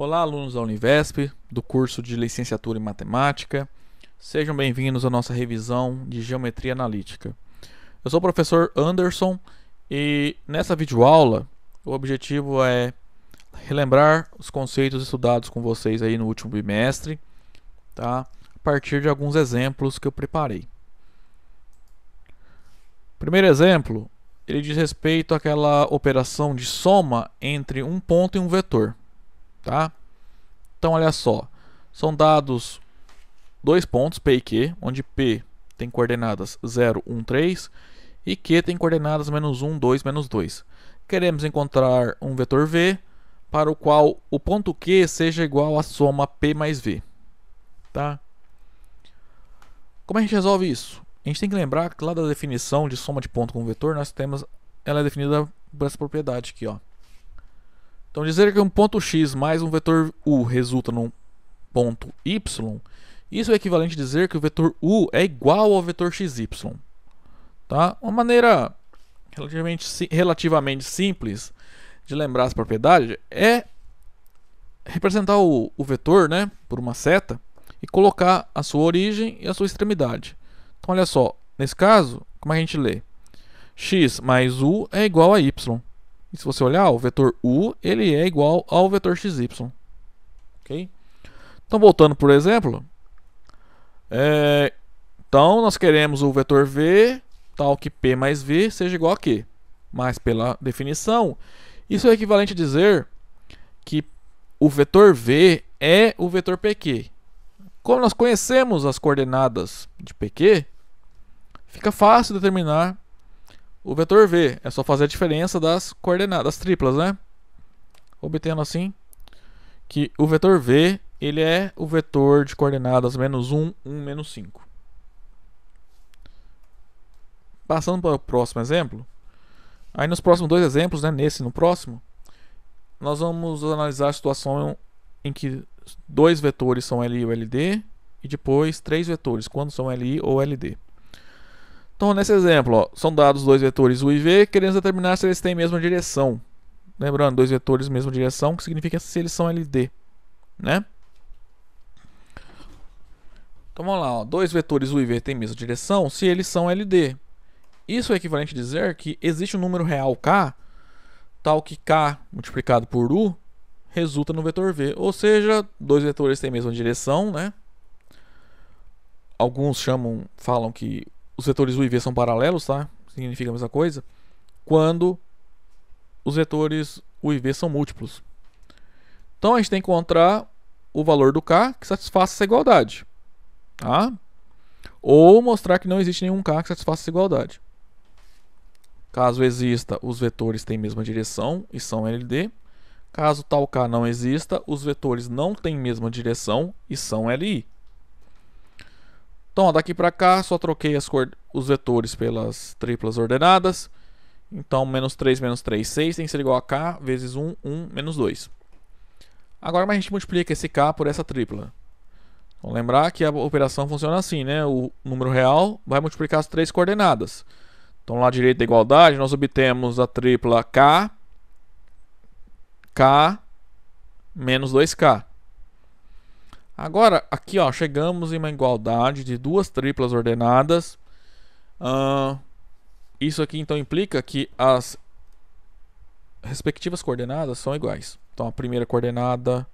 Olá, alunos da Univesp, do curso de Licenciatura em Matemática. Sejam bem-vindos à nossa revisão de Geometria Analítica. Eu sou o professor Anderson e nessa videoaula o objetivo é relembrar os conceitos estudados com vocês aí no último bimestre, tá? A partir de alguns exemplos que eu preparei. O primeiro exemplo, ele diz respeito àquela operação de soma entre um ponto e um vetor. Tá? Então olha só, são dados dois pontos P e Q, onde P tem coordenadas 0, 1, 3 e Q tem coordenadas -1, 2, -2. Queremos encontrar um vetor V para o qual o ponto Q seja igual à soma P mais V. Tá? Como a gente resolve isso? A gente tem que lembrar que lá da definição de soma de ponto com vetor, nós temos, ela é definida por essa propriedade aqui, ó. Então, dizer que um ponto x mais um vetor u resulta num ponto y, isso é equivalente a dizer que o vetor u é igual ao vetor xy. Tá? Uma maneira relativamente simples de lembrar essa propriedade é representar o vetor, né, por uma seta e colocar a sua origem e a sua extremidade. Então, olha só, nesse caso, como a gente lê? X mais u é igual a y. E se você olhar, o vetor u ele é igual ao vetor xy. Okay? Então, voltando por exemplo, então nós queremos o vetor v tal que p mais v seja igual a q. Mas pela definição, isso é equivalente a dizer que o vetor v é o vetor pq. Como nós conhecemos as coordenadas de pq, fica fácil determinar o vetor v. É só fazer a diferença das coordenadas triplas, né? Obtendo assim que o vetor v ele é o vetor de coordenadas -1, 1, -5. Passando para o próximo exemplo. Aí nos próximos dois exemplos, né, nesse e no próximo, nós vamos analisar a situação em que dois vetores são LI ou LD e depois três vetores, quando são LI ou LD. Então, nesse exemplo, ó, são dados dois vetores u e v, queremos determinar se eles têm a mesma direção. Lembrando, dois vetores mesma direção, que significa se eles são LD, né? Então, vamos lá, ó, dois vetores u e v têm a mesma direção se eles são LD. Isso é equivalente a dizer que existe um número real k, tal que k multiplicado por u resulta no vetor v. Ou seja, dois vetores têm a mesma direção, né? Alguns falam que os vetores u e v são paralelos, tá? Significa a mesma coisa. Quando os vetores u e v são múltiplos. Então a gente tem que encontrar o valor do k que satisfaça essa igualdade. Tá? Ou mostrar que não existe nenhum k que satisfaça essa igualdade. Caso exista, os vetores têm a mesma direção e são LD. Caso tal k não exista, os vetores não têm a mesma direção e são LI. Então, ó, daqui para cá, só troquei os vetores pelas triplas ordenadas. Então, -3, -3, 6 tem que ser igual a k vezes 1, 1, -2. Agora, a gente multiplica esse k por essa tripla. Vamos lembrar que a operação funciona assim, né? O número real vai multiplicar as três coordenadas. Então, lá à direita da igualdade, nós obtemos a tripla k, k, menos 2k. Agora, aqui ó, chegamos em uma igualdade de duas triplas ordenadas. Isso aqui então implica que as respectivas coordenadas são iguais. Então a primeira coordenada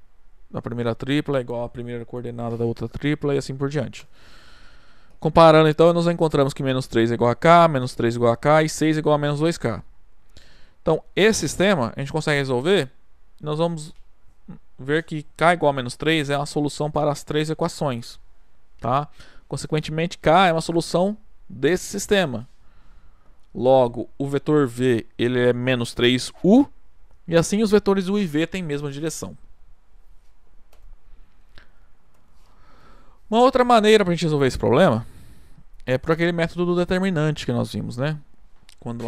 da primeira tripla é igual à primeira coordenada da outra tripla e assim por diante. Comparando então, nós encontramos que -3 é igual a k, -3 é igual a k e 6 é igual a -2k. Então esse sistema a gente consegue resolver. Nós vamos ver que k igual a -3 é uma solução para as três equações, tá? Consequentemente, k é uma solução desse sistema. Logo, o vetor v ele é -3u e assim os vetores u e v têm a mesma direção. Uma outra maneira para a gente resolver esse problema é por aquele método do determinante que nós vimos, né? Quando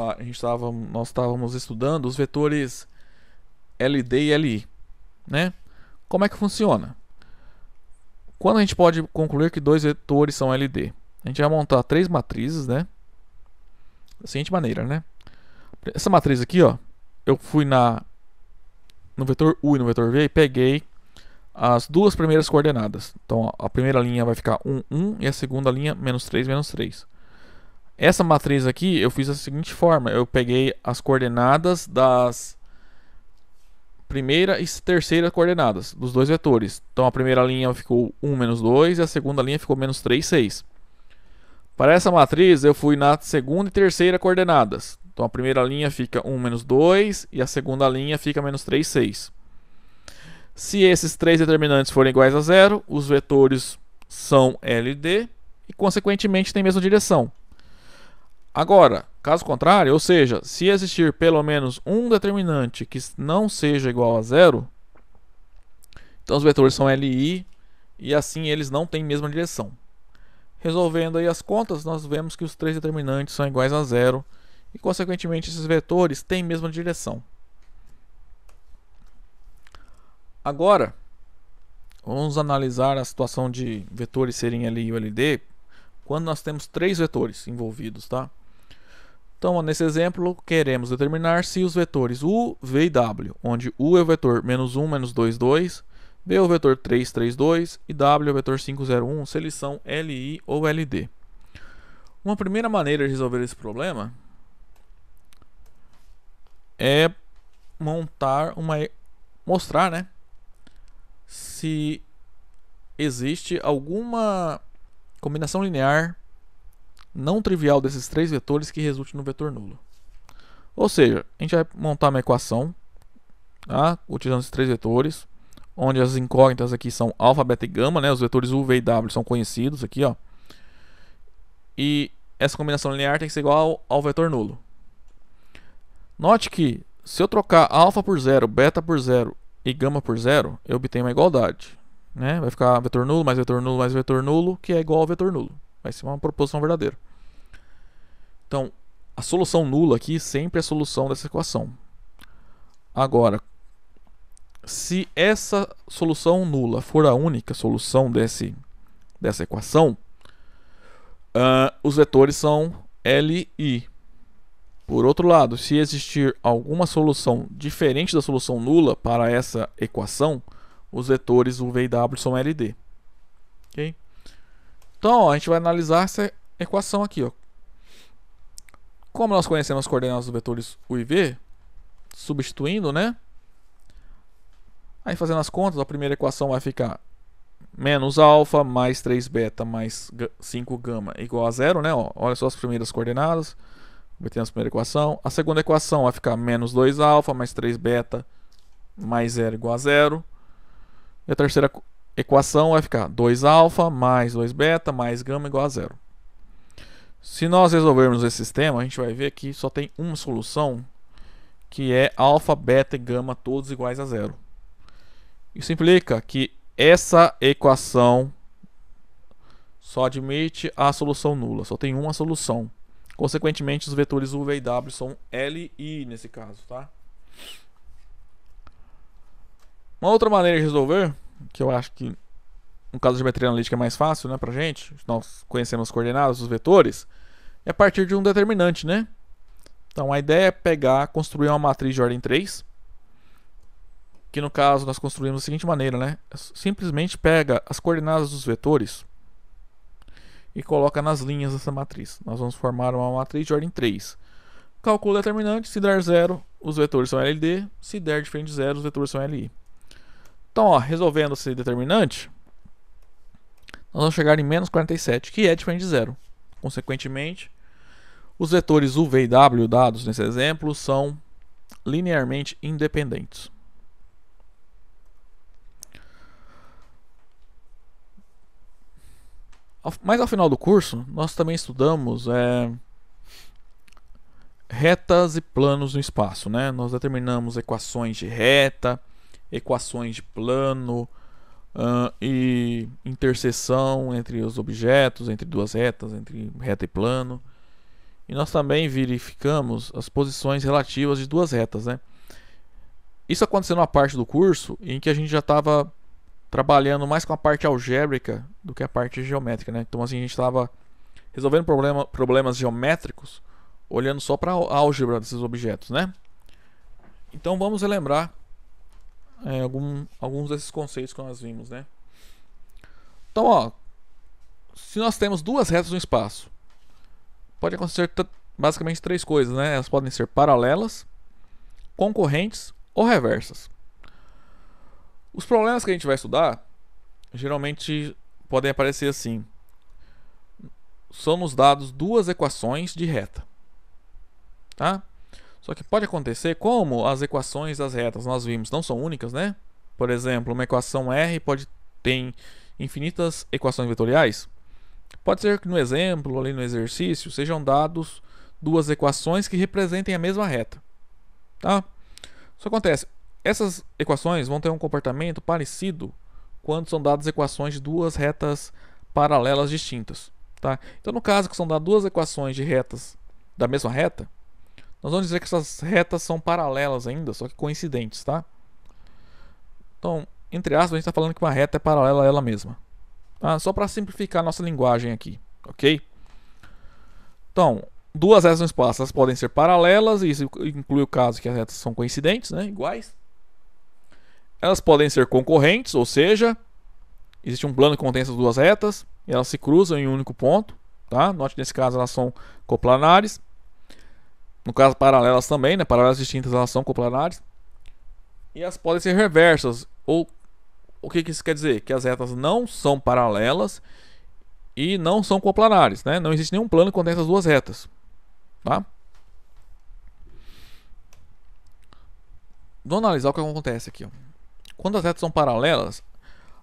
nós estávamos estudando os vetores LD e LI. Né? Como é que funciona? Quando a gente pode concluir que dois vetores são LD? A gente vai montar três matrizes, né? Da seguinte maneira, né? Essa matriz aqui, ó, eu fui no vetor U e no vetor V e peguei as duas primeiras coordenadas. Então a primeira linha vai ficar 1, 1 e a segunda linha menos 3, menos 3. Essa matriz aqui eu fiz da seguinte forma: eu peguei as coordenadas das primeira e terceira coordenadas dos dois vetores. Então a primeira linha ficou 1, menos 2 e a segunda linha ficou menos 3, 6. Para essa matriz eu fui na segunda e terceira coordenadas. Então a primeira linha fica 1, menos 2 e a segunda linha fica menos 3, 6. Se esses três determinantes forem iguais a zero, os vetores são L e D e consequentemente têm a mesma direção. Agora, caso contrário, ou seja, se existir pelo menos um determinante que não seja igual a zero, então os vetores são L e I e assim eles não têm a mesma direção. Resolvendo aí as contas, nós vemos que os três determinantes são iguais a zero e consequentemente esses vetores têm a mesma direção. Agora, vamos analisar a situação de vetores serem Li ou LD quando nós temos três vetores envolvidos, tá? Então, nesse exemplo, queremos determinar se os vetores U, V e W, onde U é o vetor menos 1, menos 2, 2, V é o vetor 3, 3, 2 e W é o vetor 5, 0, 1, se eles são Li ou LD. Uma primeira maneira de resolver esse problema é mostrar, né, se existe alguma combinação linear não trivial desses três vetores que resulte no vetor nulo. Ou seja, a gente vai montar uma equação, tá, utilizando esses três vetores, onde as incógnitas aqui são alfa, beta e gama, né, os vetores U, V e W são conhecidos aqui, ó. E essa combinação linear tem que ser igual ao vetor nulo. Note que se eu trocar alfa por zero, beta por zero e gama por zero, eu obtenho uma igualdade, né? Vai ficar vetor nulo mais vetor nulo mais vetor nulo, que é igual ao vetor nulo. Vai ser uma proposição verdadeira. Então, a solução nula aqui sempre é a solução dessa equação. Agora, se essa solução nula for a única solução dessa equação, os vetores são L e I. Por outro lado, se existir alguma solução diferente da solução nula para essa equação, os vetores U, V e W são L e D. Okay? Então, ó, a gente vai analisar essa equação aqui. Ó. Como nós conhecemos as coordenadas dos vetores U e V, substituindo, né? Aí fazendo as contas, a primeira equação vai ficar menos alfa mais 3 beta mais 5 gama igual a zero, né? Ó, olha só as primeiras coordenadas. Obtemos a primeira equação. A segunda equação vai ficar menos 2 alfa mais 3 beta mais 0 igual a zero. E a terceira equação vai ficar 2 alfa mais 2 beta mais gama igual a zero. Se nós resolvermos esse sistema, a gente vai ver que só tem uma solução, que é alfa, beta e gama todos iguais a zero. Isso implica que essa equação só admite a solução nula, só tem uma solução. Consequentemente, os vetores U, V e W são L e I nesse caso, tá? Uma outra maneira de resolver, que eu acho que no caso de geometria analítica é mais fácil, né, pra gente, nós conhecemos as coordenadas dos vetores, é a partir de um determinante, né? Então a ideia é construir uma matriz de ordem 3, que no caso nós construímos da seguinte maneira, né? Simplesmente pega as coordenadas dos vetores e coloca nas linhas dessa matriz. Nós vamos formar uma matriz de ordem 3. Calcula o determinante, se der 0, os vetores são LD, se der diferente de 0, os vetores são LI. Então, ó, resolvendo esse determinante, nós vamos chegar em menos 47, que é diferente de 0. Consequentemente, os vetores U, V e W dados nesse exemplo são linearmente independentes. Mas ao final do curso, nós também estudamos retas e planos no espaço, né? Nós determinamos equações de reta, equações de plano e interseção entre os objetos, entre duas retas, entre reta e plano. E nós também verificamos as posições relativas de duas retas, né? Isso aconteceu numa parte do curso em que a gente já estava trabalhando mais com a parte algébrica do que a parte geométrica, né? Então assim, a gente estava resolvendo problemas geométricos olhando só para a álgebra desses objetos, né? Então vamos relembrar alguns desses conceitos que nós vimos, né? Então, ó, se nós temos duas retas no espaço, pode acontecer basicamente três coisas, né? Elas podem ser paralelas, concorrentes ou reversas. Os problemas que a gente vai estudar geralmente podem aparecer assim: são nos dados duas equações de reta, tá? Só que pode acontecer, como as equações das retas nós vimos não são únicas, né? Por exemplo, uma equação R pode ter infinitas equações vetoriais. Pode ser que no exemplo, ali no exercício, sejam dados duas equações que representem a mesma reta, tá? Isso acontece. Essas equações vão ter um comportamento parecido quando são dadas equações de duas retas paralelas distintas, tá? Então, no caso que são dadas duas equações de retas da mesma reta, nós vamos dizer que essas retas são paralelas ainda, só que coincidentes, tá? Então, entre aspas, a gente está falando que uma reta é paralela a ela mesma, tá? Só para simplificar a nossa linguagem aqui, ok? Então, duas retas no espaço, elas podem ser paralelas, e isso inclui o caso que as retas são coincidentes, né? Iguais. Elas podem ser concorrentes, ou seja, existe um plano que contém essas duas retas, e elas se cruzam em um único ponto, tá? Note que nesse caso elas são coplanares. No caso, paralelas também, né? Paralelas distintas, elas são coplanares. E elas podem ser reversas. Ou o que isso quer dizer? Que as retas não são paralelas e não são coplanares, né? Não existe nenhum plano que contém essas duas retas, tá? Vamos analisar o que acontece aqui, ó. Quando as retas são paralelas,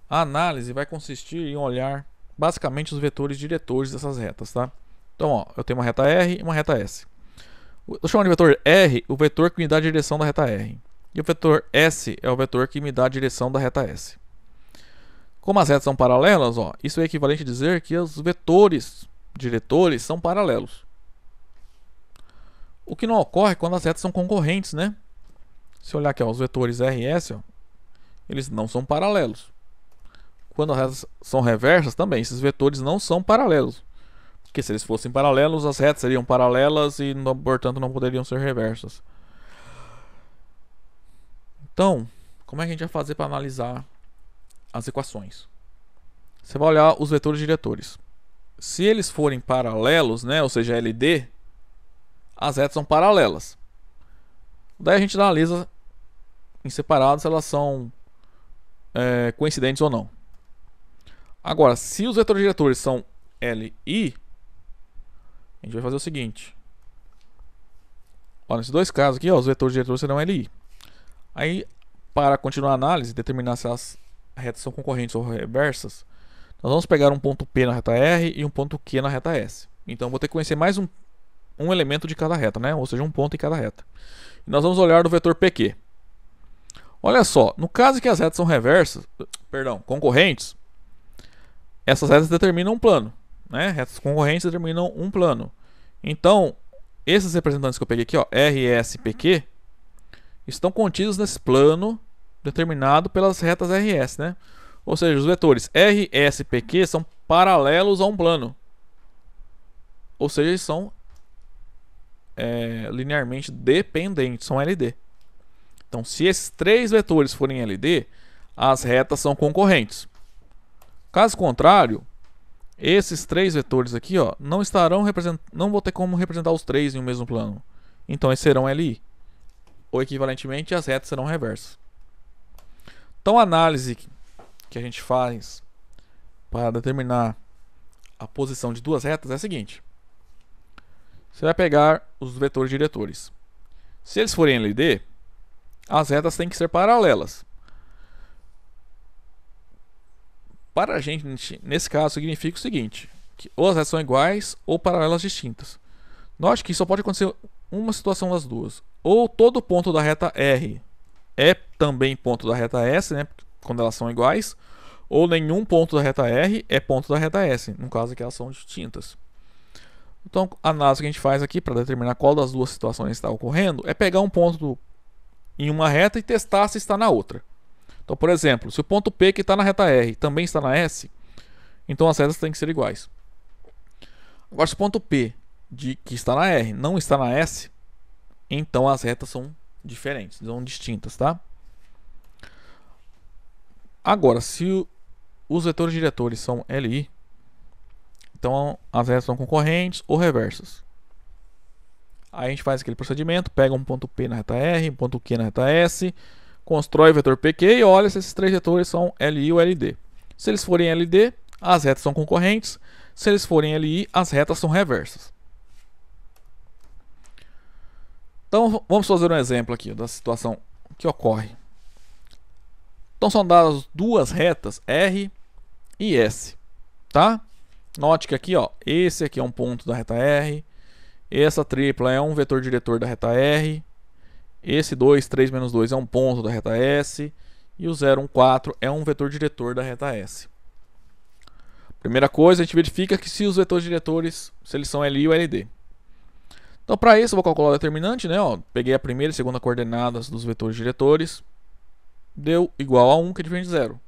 a análise vai consistir em olhar basicamente os vetores diretores dessas retas, tá? Então, ó, eu tenho uma reta R e uma reta S. Eu chamo de vetor R o vetor que me dá a direção da reta R. E o vetor S é o vetor que me dá a direção da reta S. Como as retas são paralelas, ó, isso é equivalente a dizer que os vetores diretores são paralelos. O que não ocorre quando as retas são concorrentes, né? Se olhar aqui, ó, os vetores R e S, ó, eles não são paralelos. Quando as retas são reversas também, esses vetores não são paralelos. Porque se eles fossem paralelos, as retas seriam paralelas e, portanto, não poderiam ser reversas. Então, como é que a gente vai fazer para analisar as equações? Você vai olhar os vetores diretores. Se eles forem paralelos, né, ou seja, LD, as retas são paralelas. Daí a gente analisa em separado se elas são coincidentes ou não. Agora, se os vetores diretores são LI, a gente vai fazer o seguinte. Ó, nesses dois casos aqui, ó, os vetores diretores serão LI. Aí, para continuar a análise, determinar se as retas são concorrentes ou reversas, nós vamos pegar um ponto P na reta R e um ponto Q na reta S. Então, vou ter que conhecer mais um elemento de cada reta, né? Ou seja, um ponto em cada reta. E nós vamos olhar no vetor PQ. Olha só, no caso que as retas são concorrentes, essas retas determinam um plano, né? Retas concorrentes determinam um plano. Então, esses representantes que eu peguei aqui, ó, R, S, PQ, estão contidos nesse plano determinado pelas retas RS, né? Ou seja, os vetores R, S, PQ são paralelos a um plano. Ou seja, eles são linearmente dependentes, são LD. Então, se esses três vetores forem LD, as retas são concorrentes. Caso contrário, esses três vetores aqui, ó, não vou ter como representar os três em um mesmo plano. Então, eles serão LI. Ou equivalentemente, as retas serão reversas. Então, a análise que a gente faz para determinar a posição de duas retas é a seguinte. Você vai pegar os vetores diretores. Se eles forem LD, as retas têm que ser paralelas. Para a gente, nesse caso, significa o seguinte: que ou as retas são iguais ou paralelas distintas. Note que só pode acontecer uma situação das duas. Ou todo ponto da reta R é também ponto da reta S, né, quando elas são iguais, ou nenhum ponto da reta R é ponto da reta S, no caso que elas são distintas. Então, a análise que a gente faz aqui para determinar qual das duas situações está ocorrendo é pegar um ponto em uma reta e testar se está na outra. Então, por exemplo, se o ponto P que está na reta R também está na S, então as retas têm que ser iguais. Agora, se o ponto P que está na R não está na S, então as retas são diferentes, são distintas, tá? Agora, se os vetores diretores são LI, então as retas são concorrentes ou reversas. Aí a gente faz aquele procedimento, pega um ponto P na reta R, um ponto Q na reta S, constrói o vetor PQ e olha se esses três vetores são LI ou LD. Se eles forem LD, as retas são concorrentes. Se eles forem LI, as retas são reversas. Então vamos fazer um exemplo aqui da situação que ocorre. Então são dadas duas retas R e S, tá? Note que aqui, ó, esse aqui é um ponto da reta R, essa tripla é um vetor diretor da reta R, esse 2, 3 menos 2 é um ponto da reta S e o 0, 1, 4 é um vetor diretor da reta S. Primeira coisa, a gente verifica que se os vetores diretores, se eles são LI ou LD. Então para isso eu vou calcular o determinante, né? Ó, peguei a primeira e segunda coordenadas dos vetores diretores, deu igual a 1, que é diferente de 0.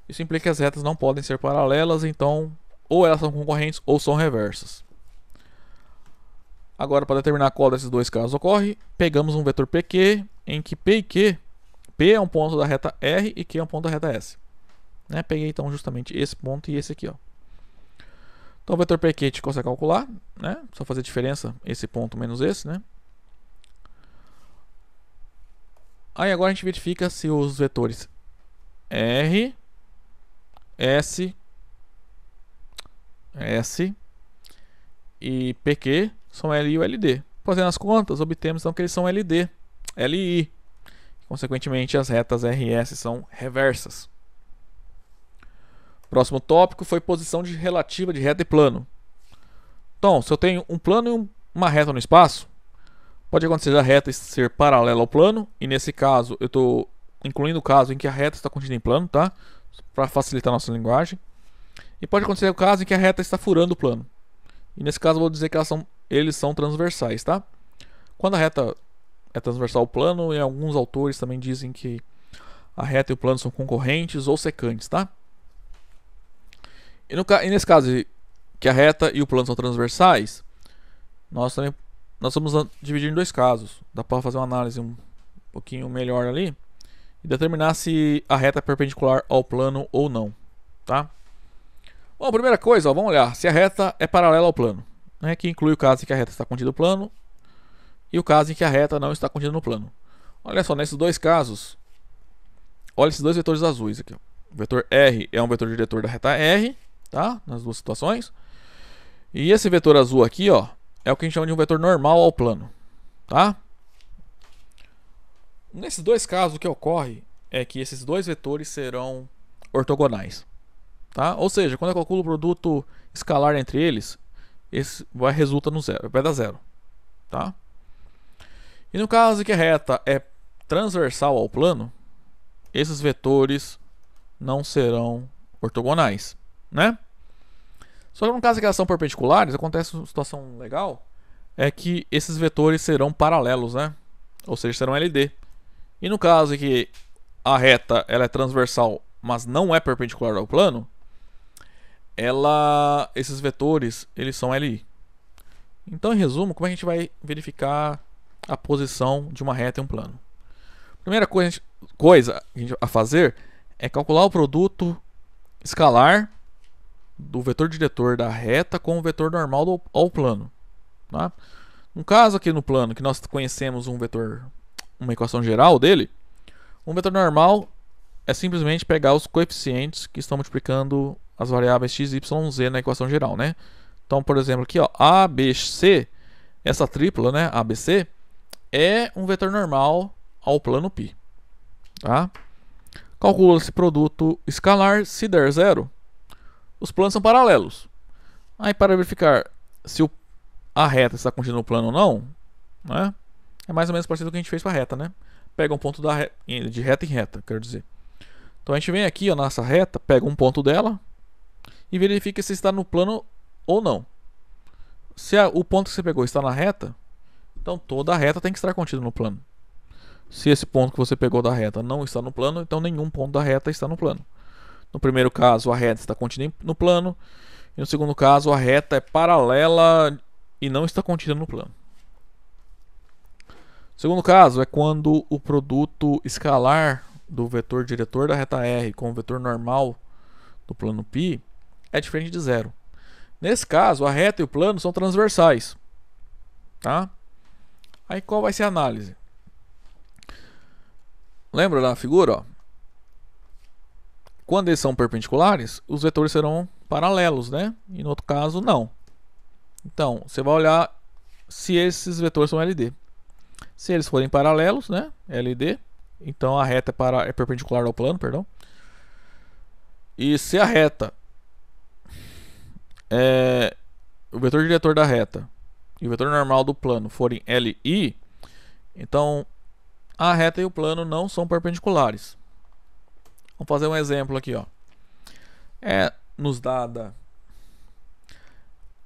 Isso implica que as retas não podem ser paralelas, então ou elas são concorrentes ou são reversas. Agora, para determinar qual desses dois casos ocorre, pegamos um vetor PQ, em que P e Q, P é um ponto da reta R e Q é um ponto da reta S. Né? Peguei então justamente esse ponto e esse aqui, ó. Então o vetor PQ a gente consegue calcular, né? Só fazer diferença esse ponto menos esse, né? Aí agora a gente verifica se os vetores R, S e PQ são LI ou LD. Fazendo as contas, obtemos então que eles são LI. Consequentemente, as retas R e S são reversas. Próximo tópico foi posição relativa de reta e plano. Então, se eu tenho um plano e uma reta no espaço, pode acontecer a reta ser paralela ao plano, e nesse caso eu estou incluindo o caso em que a reta está contida em plano, tá? Para facilitar a nossa linguagem. E pode acontecer o caso em que a reta está furando o plano. E nesse caso eu vou dizer que eles são transversais, tá? Quando a reta é transversal ao plano, e alguns autores também dizem que a reta e o plano são concorrentes ou secantes, tá? E nesse caso que a reta e o plano são transversais, nós vamos dividir em dois casos. Dá para fazer uma análise um pouquinho melhor ali e determinar se a reta é perpendicular ao plano ou não, tá? Bom, primeira coisa, ó, vamos olhar se a reta é paralela ao plano, né, que inclui o caso em que a reta está contida no plano e o caso em que a reta não está contida no plano. Olha só, nesses dois casos, olha esses dois vetores azuis aqui. Ó. O vetor R é um vetor diretor da reta R, tá? Nas duas situações. E esse vetor azul aqui, ó, é o que a gente chama de um vetor normal ao plano, tá? Nesses dois casos, o que ocorre é que esses dois vetores serão ortogonais, tá? Ou seja, quando eu calculo o produto escalar entre eles, esse resulta no zero, vai dar zero, tá? E no caso em que a reta é transversal ao plano, esses vetores não serão ortogonais, né? Só que no caso em que elas são perpendiculares, acontece uma situação legal, é que esses vetores serão paralelos, né? Ou seja, serão LD. E no caso em que a reta ela é transversal, mas não é perpendicular ao plano, esses vetores eles são LI. Então, em resumo, como é que a gente vai verificar a posição de uma reta em um plano? Primeira coisa a fazer é calcular o produto escalar do vetor diretor da reta com o vetor normal ao plano, tá? No caso aqui no plano que nós conhecemos uma equação geral dele, um vetor normal é simplesmente pegar os coeficientes que estão multiplicando as variáveis x, y, z na equação geral, né? Então, por exemplo, aqui, ó, ABC, essa tripla, né, ABC, é um vetor normal ao plano π, tá? Calcula esse produto escalar, se der zero, os planos são paralelos. Aí, para verificar se a reta está contida no plano ou não, né, é mais ou menos parecido com o que a gente fez para a reta, né? Pega um ponto de reta em reta, quero dizer. Então a gente vem aqui, ó, nessa reta, pega um ponto dela e verifica se está no plano ou não. Se o ponto que você pegou está na reta, então toda a reta tem que estar contida no plano. Se esse ponto que você pegou da reta não está no plano, então nenhum ponto da reta está no plano. No primeiro caso, a reta está contida no plano. E no segundo caso, a reta é paralela e não está contida no plano. O segundo caso é quando o produto escalar do vetor diretor da reta R com o vetor normal do plano π é diferente de zero. Nesse caso, a reta e o plano são transversais. Tá? Aí qual vai ser a análise? Lembra da figura? Ó? Quando eles são perpendiculares, os vetores serão paralelos, né? E no outro caso, não. Então, você vai olhar se esses vetores são LD. Se eles forem paralelos, né? LD, então a reta é perpendicular ao plano, perdão. E se a reta o vetor diretor da reta e o vetor normal do plano forem LI, então a reta e o plano não são perpendiculares. Vamos fazer um exemplo aqui, ó. Nos dada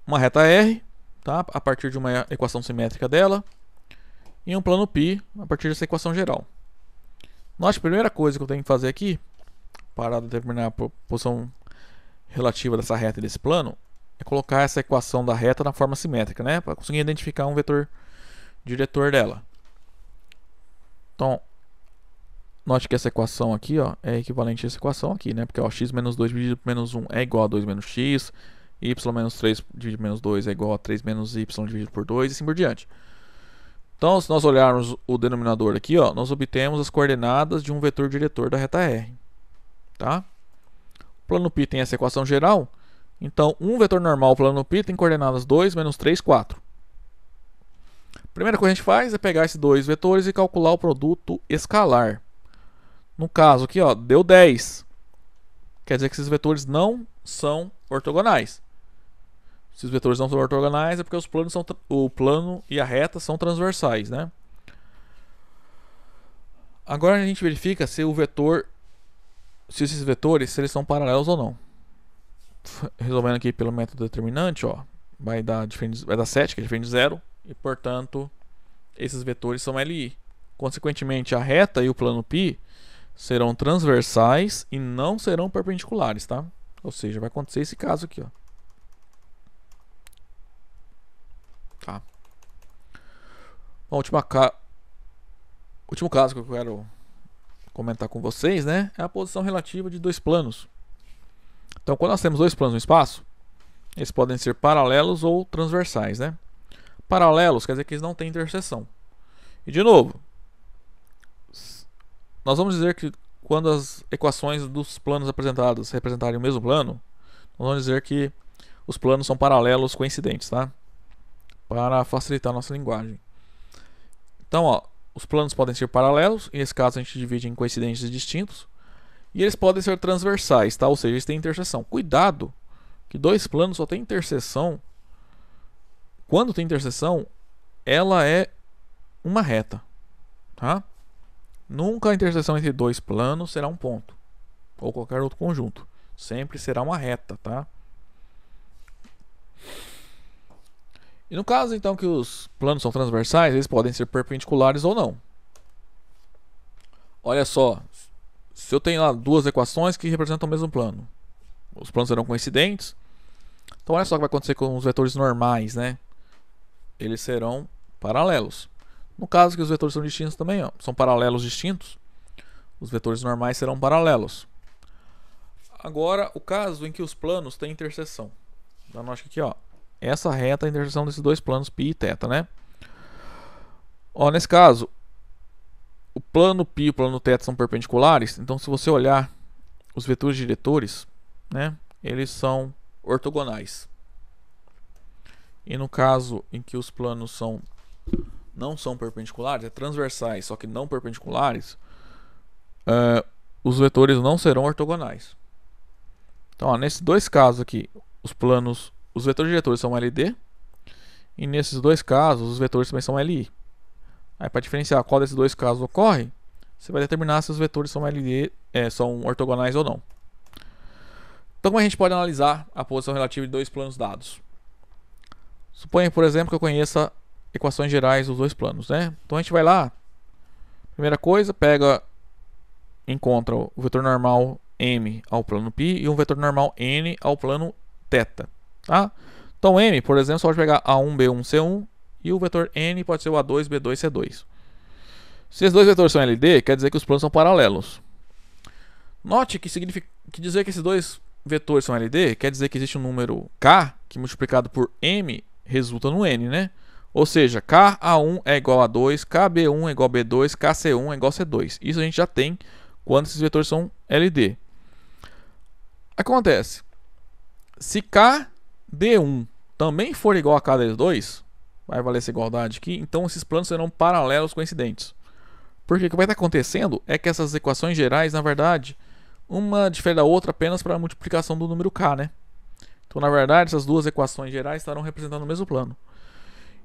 uma reta R, tá? A partir de uma equação simétrica dela, e um plano π a partir dessa equação geral. Note, a primeira coisa que eu tenho que fazer aqui para determinar a posição relativa dessa reta e desse plano é colocar essa equação da reta na forma simétrica, né? Para conseguir identificar um vetor diretor dela. Então, note que essa equação aqui, ó, é equivalente a essa equação aqui, né? Porque ó, x menos 2 dividido por menos 1 é igual a 2 menos x, y menos 3 dividido por menos 2 é igual a 3 menos y dividido por 2 e assim por diante. Então, se nós olharmos o denominador aqui, ó, nós obtemos as coordenadas de um vetor diretor da reta R. Tá? O plano π tem essa equação geral, então um vetor normal plano π tem coordenadas 2, menos 3, 4. A primeira coisa que a gente faz é pegar esses dois vetores e calcular o produto escalar. No caso aqui, ó, deu 10. Quer dizer que esses vetores não são ortogonais. Se os vetores não são ortogonais é porque o plano e a reta são transversais, né? Agora a gente verifica se esses vetores se eles são paralelos ou não. Resolvendo aqui pelo método determinante, ó, vai dar 7, que é diferente de 0, e portanto esses vetores são LI. Consequentemente, a reta e o plano π serão transversais e não serão perpendiculares, tá? Ou seja, vai acontecer esse caso aqui, ó. Tá. O último caso que eu quero comentar com vocês, né, é a posição relativa de dois planos. Então, quando nós temos dois planos no espaço, eles podem ser paralelos ou transversais, né? Paralelos quer dizer que eles não têm interseção. E de novo, nós vamos dizer que quando as equações dos planos apresentados representarem o mesmo plano, nós vamos dizer que os planos são paralelos coincidentes, tá? Para facilitar a nossa linguagem. Então, ó, os planos podem ser paralelos, e nesse caso a gente divide em coincidentes e distintos, e eles podem ser transversais, tá? Ou seja, eles têm interseção. Cuidado, que dois planos só têm interseção. Quando tem interseção, ela é uma reta, tá? Nunca a interseção entre dois planos será um ponto, ou qualquer outro conjunto. Sempre será uma reta, tá? E no caso, então, que os planos são transversais, eles podem ser perpendiculares ou não. Olha só, se eu tenho lá duas equações que representam o mesmo plano, os planos serão coincidentes. Então, olha só o que vai acontecer com os vetores normais, né? Eles serão paralelos. No caso que os vetores são distintos também, ó, são paralelos distintos, os vetores normais serão paralelos. Agora, o caso em que os planos têm interseção. Dá nós aqui, ó. Essa reta é a interseção desses dois planos π e θ, né? Ó, nesse caso, o plano π e o plano θ são perpendiculares. Então, se você olhar os vetores diretores, né, eles são ortogonais. E no caso em que os planos não são perpendiculares, é transversais, só que não perpendiculares, os vetores não serão ortogonais. Então, ó, nesses dois casos aqui, os vetores diretores são LD, e nesses dois casos os vetores também são LI. Aí, para diferenciar qual desses dois casos ocorre, você vai determinar se os vetores são LD, são ortogonais ou não. Então, como a gente pode analisar a posição relativa de dois planos dados? Suponha, por exemplo, que eu conheça equações gerais dos dois planos, né? Então a gente vai lá, primeira coisa, encontra o vetor normal m ao plano π e um vetor normal n ao plano θ, tá? Então m, por exemplo, só pode pegar A1, B1, C1 e o vetor n pode ser o A2, B2, C2. Se esses dois vetores são LD, quer dizer que os planos são paralelos. Note que significa que dizer que esses dois vetores são LD quer dizer que existe um número K que multiplicado por M resulta no N, né? Ou seja, KA1 é igual a 2, KB1 é igual a B2, KC1 é igual a C2. Isso a gente já tem quando esses vetores são LD. Acontece, se KD1 também for igual a KD2, vai valer essa igualdade aqui, então esses planos serão paralelos coincidentes. Porque o que vai estar acontecendo é que essas equações gerais, na verdade, uma difere da outra apenas para a multiplicação do número K, né? Então, na verdade, essas duas equações gerais estarão representando o mesmo plano.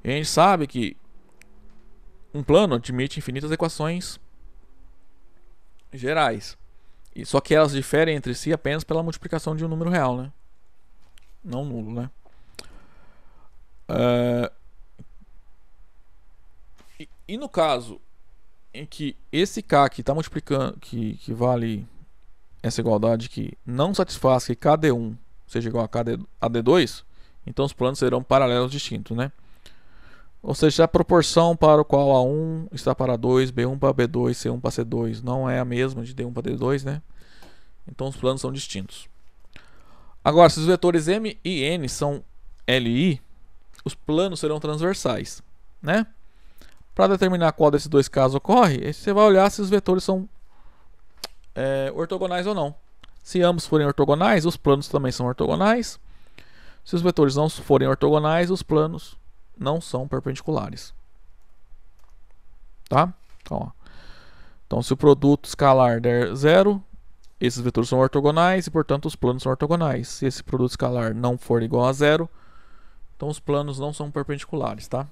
E a gente sabe que um plano admite infinitas equações gerais. E só que elas diferem entre si apenas pela multiplicação de um número real, né? Não nulo, né? E no caso em que esse K que está multiplicando, que vale essa igualdade que não satisfaz que KD1 seja igual a D2, então os planos serão paralelos distintos, né? Ou seja, a proporção para o qual A1 está para 2, B1 para B2, C1 para C2 não é a mesma de D1 para D2, né? Então os planos são distintos. Agora, se os vetores M e N são LI, os planos serão transversais, né? Para determinar qual desses dois casos ocorre, você vai olhar se os vetores são ortogonais ou não. Se ambos forem ortogonais, os planos também são ortogonais. Se os vetores não forem ortogonais, os planos não são perpendiculares. Tá? Então, se o produto escalar der 0, esses vetores são ortogonais e, portanto, os planos são ortogonais. Se esse produto escalar não for igual a 0, então os planos não são perpendiculares, tá?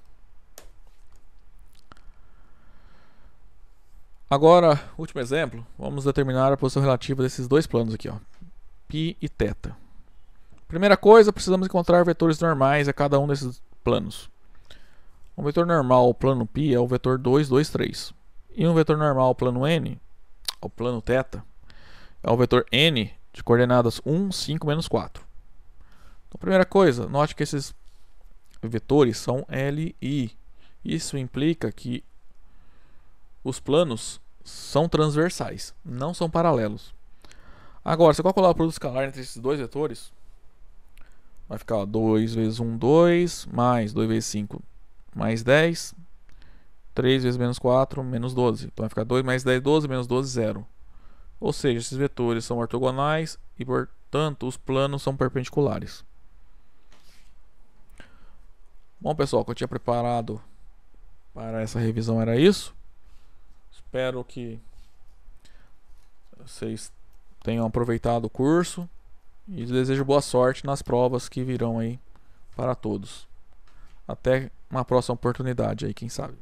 Agora, último exemplo, vamos determinar a posição relativa desses dois planos aqui, ó, π e θ. Primeira coisa, precisamos encontrar vetores normais a cada um desses planos. Um vetor normal ao plano π é o vetor 2, 2, 3. E um vetor normal ao plano n, ao plano θ, é o vetor n de coordenadas 1, 5, menos 4. Então, primeira coisa, note que esses vetores são LI. Isso implica que os planos são transversais, não são paralelos. Agora, se eu calcular o produto escalar entre esses dois vetores, vai ficar 2 vezes 1, 2, mais 2 vezes 5, mais 10, 3 vezes menos 4, menos 12. Então vai ficar 2 mais 10, 12, menos 12, 0. Ou seja, esses vetores são ortogonais e, portanto, os planos são perpendiculares. Bom, pessoal, o que eu tinha preparado para essa revisão era isso. Espero que vocês tenham aproveitado o curso e desejo boa sorte nas provas que virão aí para todos. Até uma próxima oportunidade aí, quem sabe.